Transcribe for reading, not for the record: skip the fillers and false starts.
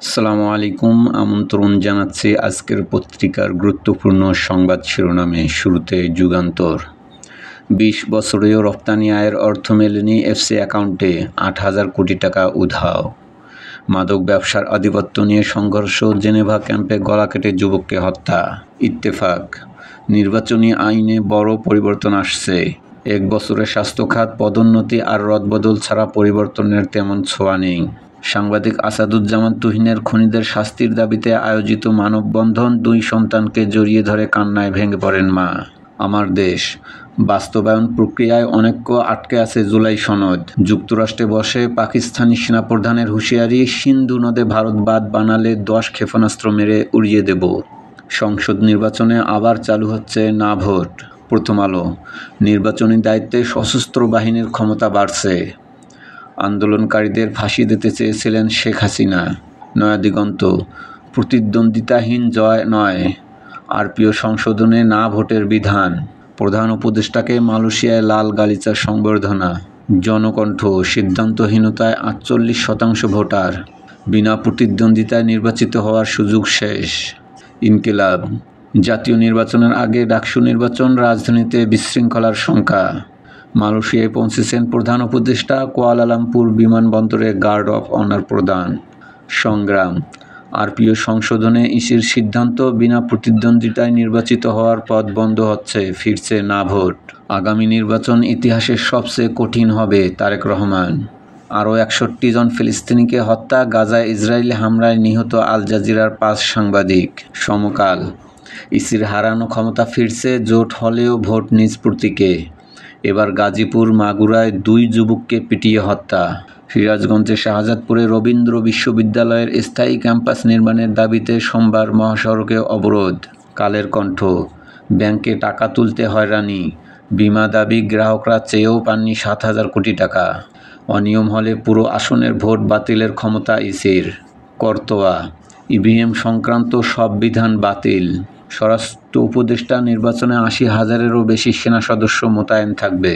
আসসালামু আলাইকুম। আমন্ত্রণ জানাচ্ছি আজকের পত্রিকার গুরুত্বপূর্ণ সংবাদ শিরোনামে। শুরুতে যুগান্তর। ২০ বছরেও রপ্তানি আয়ের অর্থ মেলেনি এফসি অ্যাকাউন্টে, ৮,০০০ কোটি টাকা উধাও। মাদক ব্যবসার আধিপত্য নিয়ে সংঘর্ষ, জেনেভা ক্যাম্পে গলা কেটে যুবককে হত্যা। ইত্তেফাক। নির্বাচনী আইনে বড় পরিবর্তন আসছে। ১ বছরে স্বাস্থ্য খাত পদোন্নতি আর রদবদল ছাড়া পরিবর্তনের তেমন ছোঁয়া নেই। সাংবাদিক আসাদুজ্জামান তুহিনের খুনিদের শাস্তির দাবিতে আয়োজিত মানববন্ধন, ২ সন্তানকে জড়িয়ে ধরে কান্নায় ভেঙে পড়েন মা। আমার দেশ। বাস্তবায়ন প্রক্রিয়ায় অনেক্য আটকে আছে জুলাই সনদ। যুক্তরাষ্ট্রে বসে পাকিস্তানি সেনাপ্রধানের হুঁশিয়ারি, সিন্ধু নদে ভারত বাঁধ বানালে ১০ ক্ষেপণাস্ত্র মেরে উড়িয়ে দেব। সংসদ নির্বাচনে আবার চালু হচ্ছে না ভোট। প্রথম আলো। নির্বাচনী দায়িত্বে সশস্ত্র বাহিনীর ক্ষমতা বাড়ছে। আন্দোলনকারীদের ফাঁসি দিতে চেয়েছিলেন শেখ হাসিনা। নয়াদিগন্ত। প্রতিদ্বন্দ্বিতাহীন জয় নয়, আরপিও সংশোধনে না ভোটের বিধান। প্রধান উপদেষ্টাকে মালয়েশিয়ায় লাল গালিচার সংবর্ধনা। জনকণ্ঠ। সিদ্ধান্তহীনতায় ৪৮% ভোটার। বিনা প্রতিদ্বন্দ্বিতায় নির্বাচিত হওয়ার সুযোগ শেষ। ইনকিলাব। জাতীয় নির্বাচনের আগে ডাকসু নির্বাচন, রাজধানীতে বিশৃঙ্খলার শঙ্কা। মালয়েশিয়ায় পৌঁছেছেন প্রধান উপদেষ্টা, কুয়ালালামপুর বিমানবন্দরে গার্ড অফ অনার প্রদান। সংগ্রাম। আরপিও সংশোধনে ইসির সিদ্ধান্ত, বিনা প্রতিদ্বন্দ্বিতায় নির্বাচিত হওয়ার পথ বন্ধ হচ্ছে, ফিরছে না ভোট। আগামী নির্বাচন ইতিহাসের সবচেয়ে কঠিন হবে, তারেক রহমান। আরও ৬১ জন ফিলিস্তিনিকে হত্যা, গাজায় ইসরায়েলি হামলায় নিহত আল জাজিরার ৫ সাংবাদিক। সমকাল। ইসির হারানো ক্ষমতা ফিরছে, জোট হলেও ভোট নিজ প্রতীকে। এবার গাজীপুর, মাগুরায় ২ যুবককে পিটিয়ে হত্যা। সিরাজগঞ্জে শাহজাদপুরে রবীন্দ্র বিশ্ববিদ্যালয়ের স্থায়ী ক্যাম্পাস নির্মাণের দাবিতে সোমবার মহাসড়কে অবরোধ। কালের কণ্ঠ। ব্যাংকে টাকা তুলতে হয়রানি, বিমা দাবি, গ্রাহকরা চেয়েও পাননি ৭,০০০ কোটি টাকা। অনিয়ম হলে পুরো আসনের ভোট বাতিলের ক্ষমতা ইসির। করতোয়া। ইভিএম সংক্রান্ত সব বিধান বাতিল। স্বরাষ্ট্র উপদেষ্টা, নির্বাচনে ৮০,০০০-এরও বেশি সেনা সদস্য মোতায়েন থাকবে।